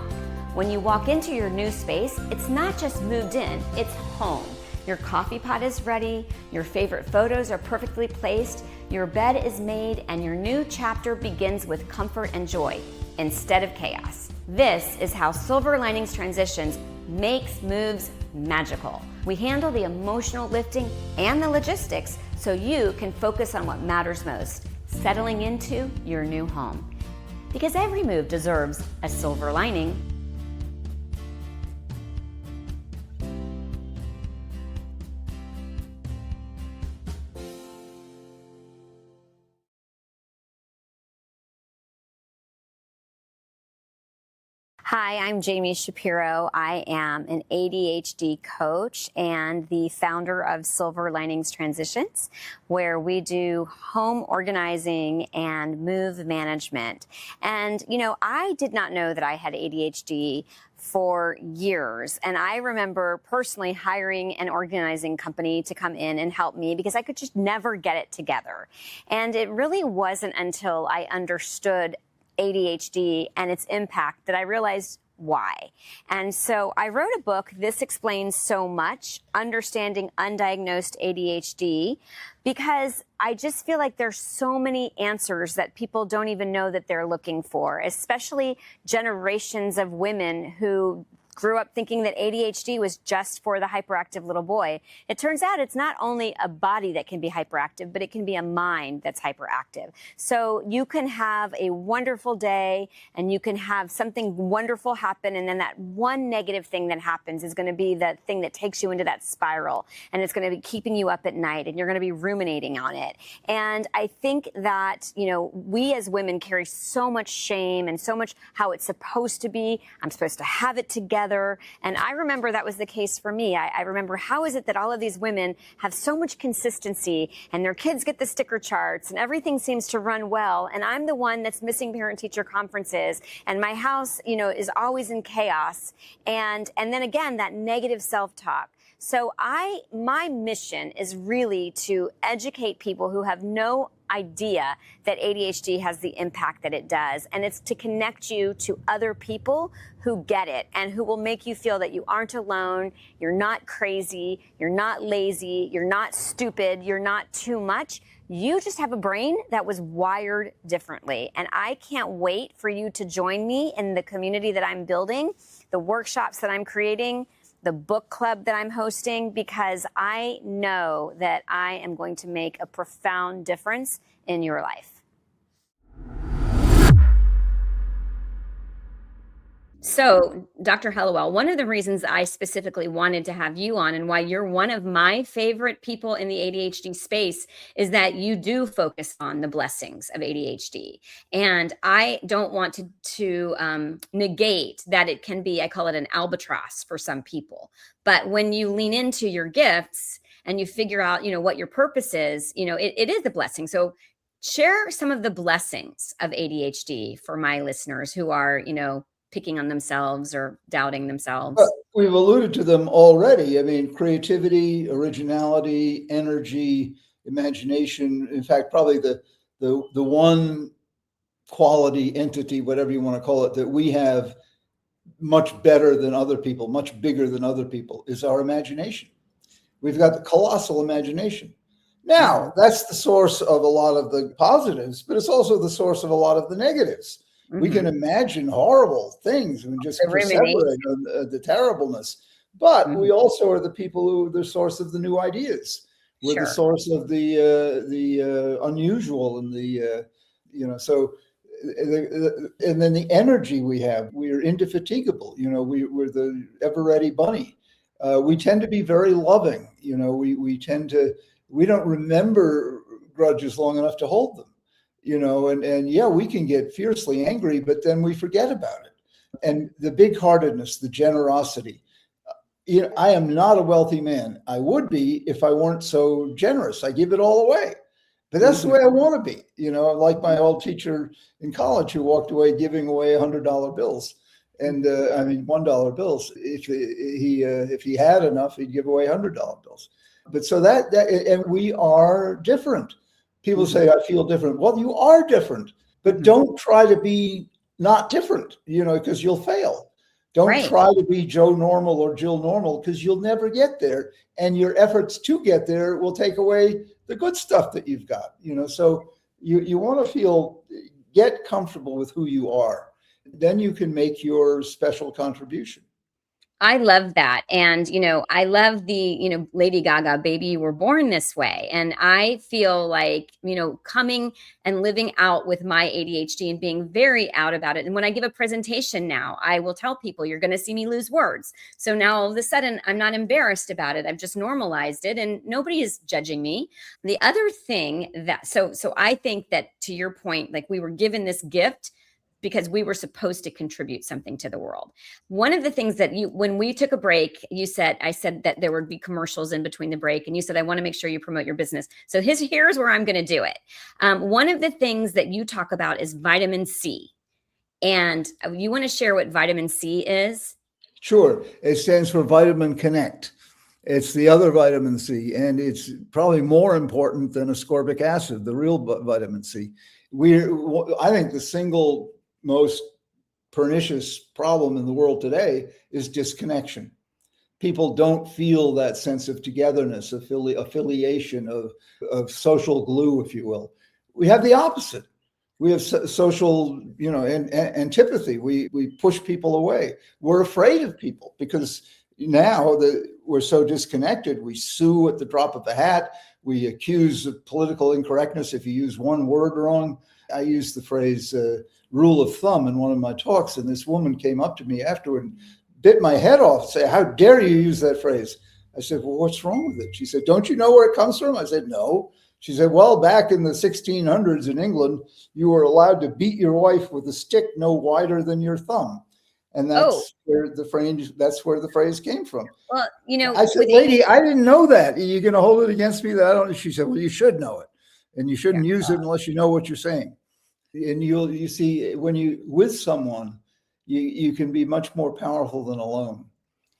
When you walk into your new space, it's not just moved in, it's home. Your coffee pot is ready, your favorite photos are perfectly placed, your bed is made, and your new chapter begins with comfort and joy instead of chaos. This is how Silver Linings Transitions makes moves magical. We handle the emotional lifting and the logistics so you can focus on what matters most, settling into your new home. Because every move deserves a silver lining. Hi, I'm Jami Shapiro. I am an ADHD coach and the founder of Silver Linings Transitions, where we do home organizing and move management. And, I did not know that I had ADHD for years. And I remember personally hiring an organizing company to come in and help me because I could just never get it together. And it really wasn't until I understood ADHD and its impact that I realized why. And so I wrote a book, This Explains So Much, Understanding Undiagnosed ADHD, because I just feel like there's so many answers that people don't even know that they're looking for, especially generations of women who grew up thinking that ADHD was just for the hyperactive little boy. It turns out it's not only a body that can be hyperactive, but it can be a mind that's hyperactive. So you can have a wonderful day and you can have something wonderful happen, and then that one negative thing that happens is going to be the thing that takes you into that spiral, and it's going to be keeping you up at night, and you're going to be ruminating on it. And I think that, you know, we as women carry so much shame and so much how it's supposed to be. I'm supposed to have it together. And I remember that was the case for me. I remember, how is it that all of these women have so much consistency and their kids get the sticker charts and everything seems to run well, and I'm the one that's missing parent-teacher conferences and my house, you know, is always in chaos. And then again, that negative self-talk. So my mission is really to educate people who have no idea that ADHD has the impact that it does. And it's to connect you to other people who get it and who will make you feel that you aren't alone, you're not crazy, you're not lazy, you're not stupid, you're not too much. You just have a brain that was wired differently. And I can't wait for you to join me in the community that I'm building, the workshops that I'm creating, the book club that I'm hosting, because I know that I am going to make a profound difference in your life. So, Dr. Hallowell, one of the reasons I specifically wanted to have you on and why you're one of my favorite people in the ADHD space is that you do focus on the blessings of ADHD. And I don't want to negate that it can be, I call it an albatross for some people. But when you lean into your gifts and you figure out, you know, what your purpose is, you know, it is a blessing. So share some of the blessings of ADHD for my listeners who are, you know, picking on themselves or doubting themselves. We've alluded to them already. I mean, creativity, originality, energy, imagination. In fact, probably the one quality, entity, whatever you want to call it, that we have much better than other people, much bigger than other people, is our imagination. We've got the colossal imagination. Now, that's the source of a lot of the positives, but it's also the source of a lot of the negatives. We can imagine horrible things and just perseverate on the terribleness. But we also are the people who are the source of the new ideas. We're the source of the unusual and the, you know, so, and then the energy we have, we're indefatigable. You know, we're the ever-ready bunny. We tend to be very loving. You know, we don't remember grudges long enough to hold them. You know, and yeah, we can get fiercely angry, but then we forget about it. And the big-heartedness, the generosity. You know, I am not a wealthy man. I would be if I weren't so generous. I give it all away. But that's the way I want to be. You know, like my old teacher in college who walked away giving away $100 bills. And I mean, $1 bills. If he had enough, he'd give away $100 bills. But so that and we are different. People say, I feel different. Well, you are different, but don't try to be not different, you know, because you'll fail. Don't try to be Joe Normal or Jill Normal, because you'll never get there. And your efforts to get there will take away the good stuff that you've got, you know. So you want to get comfortable with who you are. Then you can make your special contribution. I love that. And, you know, I love the, you know, Lady Gaga, Baby, You Were Born This Way. And I feel like, you know, coming and living out with my ADHD and being very out about it. And when I give a presentation now, I will tell people, you're going to see me lose words. So now all of a sudden, I'm not embarrassed about it. I've just normalized it and nobody is judging me. The other thing that, so I think that, to your point, like, we were given this gift because we were supposed to contribute something to the world. One of the things that when we took a break, I said that there would be commercials in between the break. And you said, I want to make sure you promote your business. So here's where I'm going to do it. One of the things that you talk about is vitamin C. And you want to share what vitamin C is? Sure. It stands for Vitamin Connect. It's the other vitamin C, and it's probably more important than ascorbic acid, the real vitamin C. I think the single most pernicious problem in the world today is disconnection. People don't feel that sense of togetherness, affiliation, of social glue, if you will. We have the opposite. We have social, antipathy. We push people away. We're afraid of people because now that we're so disconnected, we sue at the drop of a hat. We accuse of political incorrectness if you use one word wrong. I used the phrase rule of thumb in one of my talks, and this woman came up to me afterward and bit my head off and say, "How dare you use that phrase?" I said, "Well, what's wrong with it?" She said, "Don't you know where it comes from?" I said, "No." She said, "Well, back in the 1600s in England, you were allowed to beat your wife with a stick no wider than your thumb." And that's where the phrase came from. Well, I said, "Lady, I didn't know that. Are you going to hold it against me that I don't?" She said, "Well, you should know it, and you shouldn't use it unless you know what you're saying." And you see, when you with someone, you can be much more powerful than alone.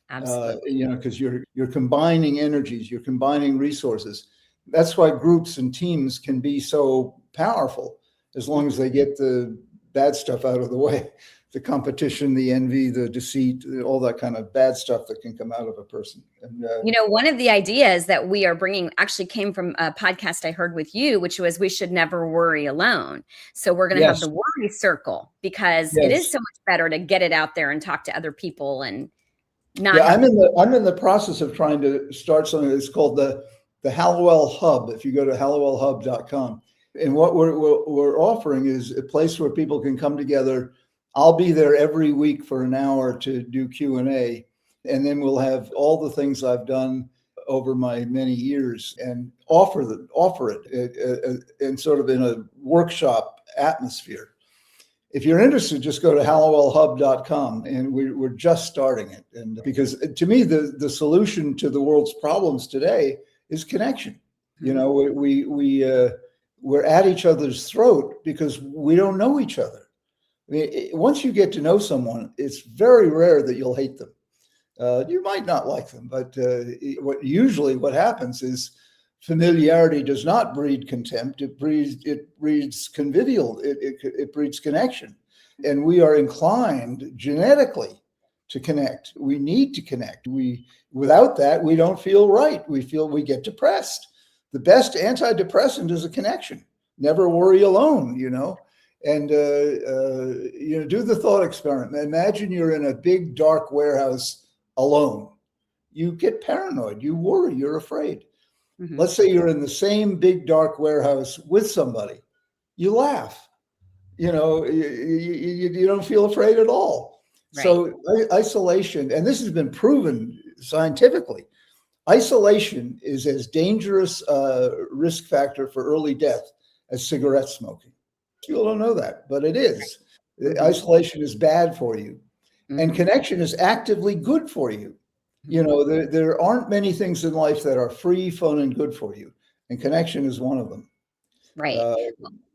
Absolutely. Because you're combining energies, you're combining resources. That's why groups and teams can be so powerful, as long as they get the bad stuff out of the way. The competition, the envy, the deceit, all that kind of bad stuff that can come out of a person. And, one of the ideas that we are bringing actually came from a podcast I heard with you, which was we should never worry alone. So we're going to have the worry circle, because it is so much better to get it out there and talk to other people and not. Yeah, I'm in the process of trying to start something that's called the Hallowell Hub. If you go to hallowellhub.com, and what we're offering is a place where people can come together. I'll be there every week for an hour to do Q&A, and then we'll have all the things I've done over my many years and offer it in sort of in a workshop atmosphere. If you're interested, just go to hallowellhub.com, and we're just starting it. And because to me, the solution to the world's problems today is connection. We're at each other's throat because we don't know each other. I mean, once you get to know someone, it's very rare that you'll hate them. You might not like them, but what happens is familiarity does not breed contempt. It breeds convivial. It breeds connection, and we are inclined genetically to connect. We need to connect. Without that, we don't feel right. We get depressed. The best antidepressant is a connection. Never worry alone. And do the thought experiment. Imagine you're in a big dark warehouse alone. You get paranoid. You worry. You're afraid. Mm-hmm. Let's say you're in the same big dark warehouse with somebody. You laugh. You don't feel afraid at all. Right. So isolation, and this has been proven scientifically, isolation is as dangerous a risk factor for early death as cigarette smoking. People don't know that, but it is. Mm-hmm. Isolation is bad for you, mm-hmm. and connection is actively good for you. There aren't many things in life that are free, fun, and good for you, and connection is one of them. Right.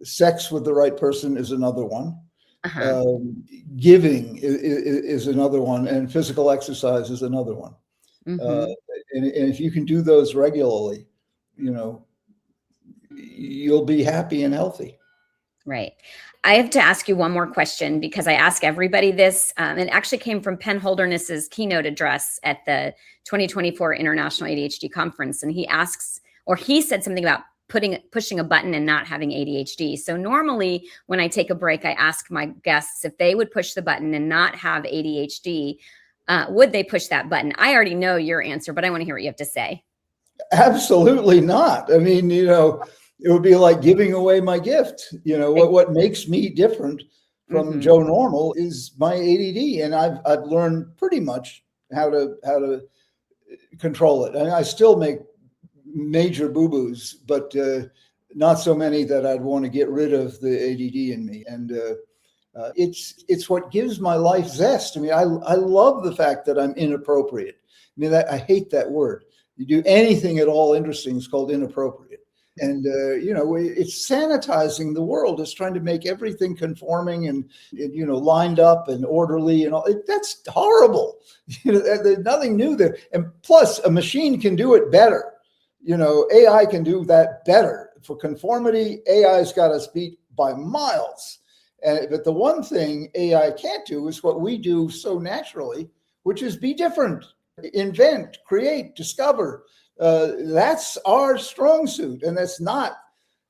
Sex with the right person is another one. Uh-huh. Giving is another one, and physical exercise is another one. Mm-hmm. And if you can do those regularly, you'll be happy and healthy. Right. I have to ask you one more question, because I ask everybody this. It actually came from Penn Holderness's keynote address at the 2024 International ADHD Conference. And he said something about pushing a button and not having ADHD. So normally when I take a break, I ask my guests if they would push the button and not have ADHD, would they push that button? I already know your answer, but I want to hear what you have to say. Absolutely not. I mean, it would be like giving away my gift. What makes me different from mm-hmm. Joe Normal is my ADD, and I've learned pretty much how to control it. And I still make major boo-boos, but not so many that I'd want to get rid of the ADD in me. And it's what gives my life zest. I mean, I love the fact that I'm inappropriate. I mean, I hate that word. You do anything at all interesting is called inappropriate. And, it's sanitizing the world. It's trying to make everything conforming and lined up and orderly and all. That's horrible. There's nothing new there. And plus, a machine can do it better. AI can do that better. For conformity, AI's got us beat by miles. But the one thing AI can't do is what we do so naturally, which is be different, invent, create, discover. That's our strong suit, and that's not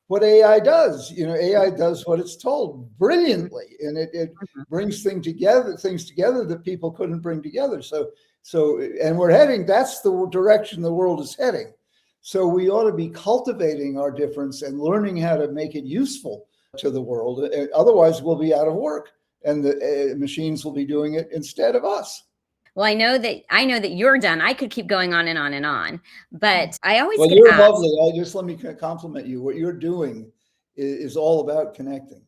what AI does. AI does what it's told brilliantly, and it brings things together that people couldn't bring together. And that's the direction the world is heading. So we ought to be cultivating our difference and learning how to make it useful to the world. Otherwise, we'll be out of work, and the machines will be doing it instead of us. Well, I know that you're done. I could keep going on and on and on, but I always Well, get you're asked, lovely. Let me compliment you. What you're doing is all about connecting,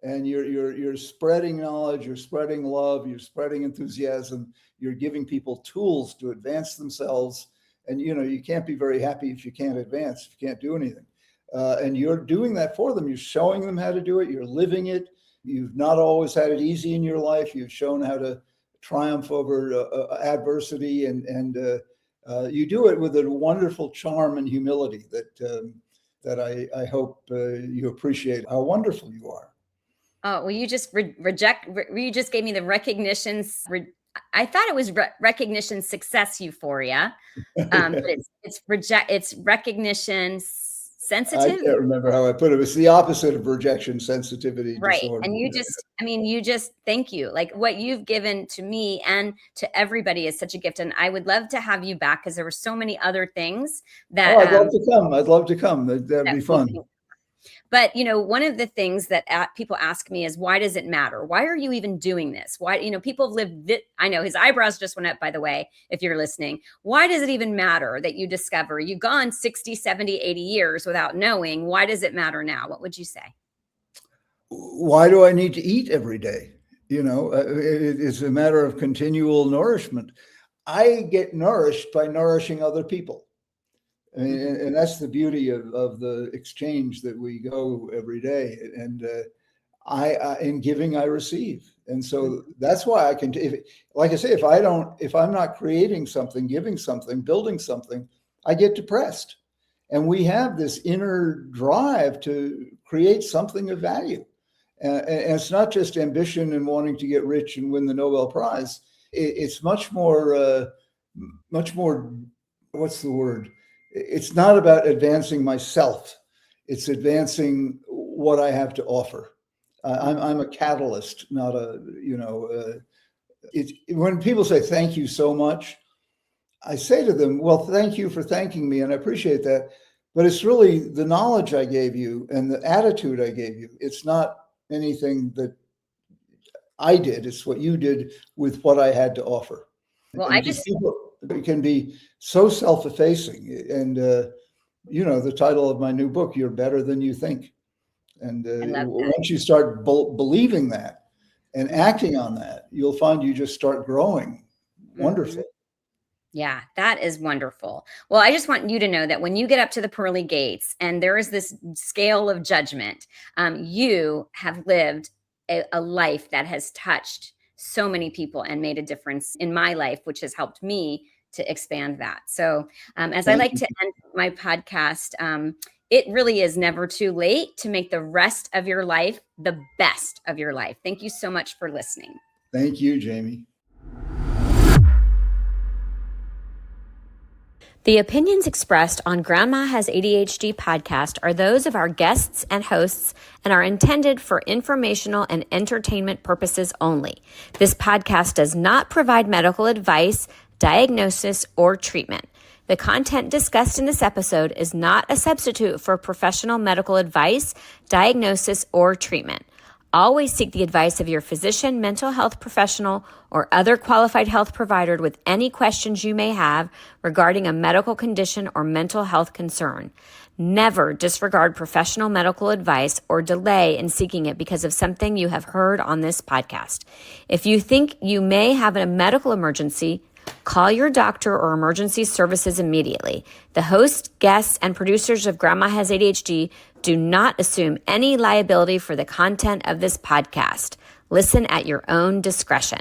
and you're spreading knowledge, you're spreading love, you're spreading enthusiasm, you're giving people tools to advance themselves. And you can't be very happy if you can't advance, if you can't do anything. And you're doing that for them. You're showing them how to do it. You're living it. You've not always had it easy in your life. You've shown how to triumph over adversity, and you do it with a wonderful charm and humility that I hope you appreciate how wonderful you are. oh, well, you just you just gave me the recognitions. I thought it was recognition success euphoria, but it's recognition sensitive. I can't remember how I put it. It's the opposite of rejection sensitivity Right. disorder. And you just thank you. Like what you've given to me and to everybody is such a gift. And I would love to have you back because there were so many other things that I'd love to come. That'd be fun. But, one of the things that people ask me is, why does it matter? Why are you even doing this? Why, people have lived, I know his eyebrows just went up, by the way, if you're listening. Why does it even matter that you discover you've gone 60, 70, 80 years without knowing? Why does it matter now? What would you say? Why do I need to eat every day? It's a matter of continual nourishment. I get nourished by nourishing other people. And that's the beauty of the exchange that we go every day. And I in giving, I receive. And so that's why I can, like I say, if I'm not creating something, giving something, building something, I get depressed. And we have this inner drive to create something of value. And it's not just ambition and wanting to get rich and win the Nobel Prize. It's much more, what's the word? It's not about advancing myself. It's advancing what I have to offer. I'm a catalyst, not when people say, thank you so much, I say to them, well, thank you for thanking me. And I appreciate that. But it's really the knowledge I gave you and the attitude I gave you. It's not anything that I did. It's what you did with what I had to offer. Well, people can be so self-effacing, and the title of my new book, You're Better Than You Think. And once you start believing that and acting on that, you'll find you just start growing wonderfully. Yeah, that is wonderful. Well, I just want you to know that when you get up to the pearly gates and there is this scale of judgment, you have lived a life that has touched so many people and made a difference in my life, which has helped me to expand that. So as I like to end my podcast, it really is never too late to make the rest of your life the best of your life. Thank you so much for listening. Thank you, Jami. The opinions expressed on Grandma Has ADHD podcast are those of our guests and hosts and are intended for informational and entertainment purposes only. This podcast does not provide medical advice, diagnosis, or treatment. The content discussed in this episode is not a substitute for professional medical advice, diagnosis, or treatment. Always seek the advice of your physician, mental health professional, or other qualified health provider with any questions you may have regarding a medical condition or mental health concern. Never disregard professional medical advice or delay in seeking it because of something you have heard on this podcast. If you think you may have a medical emergency, call your doctor or emergency services immediately. The hosts, guests, and producers of Grandma Has ADHD do not assume any liability for the content of this podcast. Listen at your own discretion.